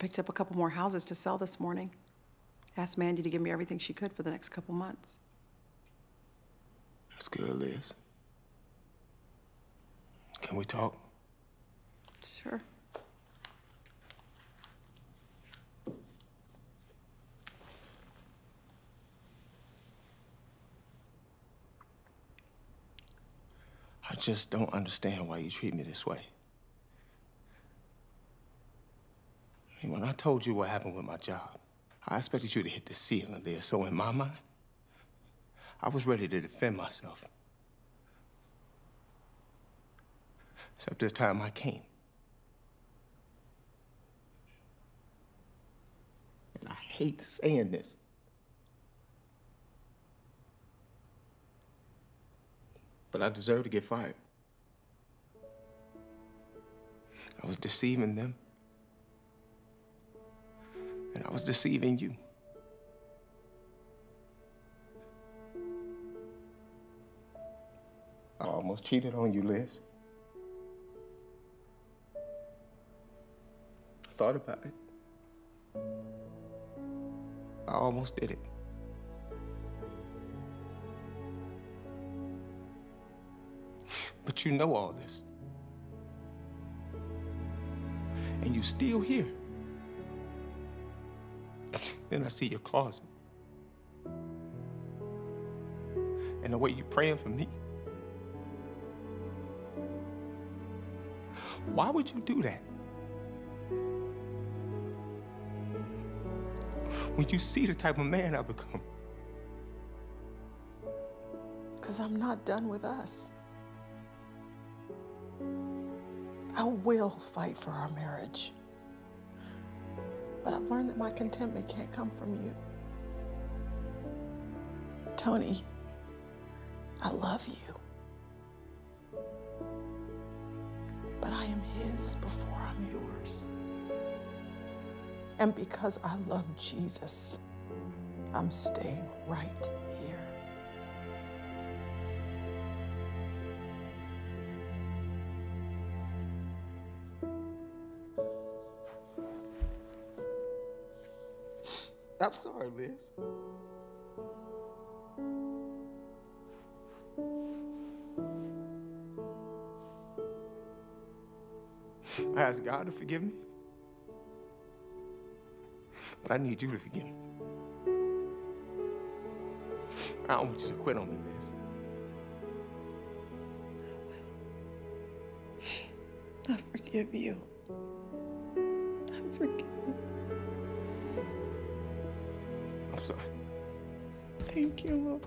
picked up a couple more houses to sell this morning. Asked Mandy to give me everything she could for the next couple months. That's good, Liz. Can we talk? Sure. I just don't understand why you treat me this way. I mean, when I told you what happened with my job, I expected you to hit the ceiling there. So in my mind, I was ready to defend myself. Except this time I can't. And I hate saying this. But I deserve to get fired. I was deceiving them. And I was deceiving you. I almost cheated on you, Liz. I thought about it. I almost did it. But you know all this. And you still here. Then I see your closet. And the way you praying for me. Why would you do that? When you see the type of man I've become. Because I'm not done with us. I will fight for our marriage. But I've learned that my contentment can't come from you. Tony, I love you. But I am his before I'm yours. And because I love Jesus, I'm staying right here. I'm sorry, Liz. I asked God to forgive me. But I need you to forgive me. I don't want you to quit on me, Liz. I forgive you. I forgive you. I'm sorry. Thank you, Lord.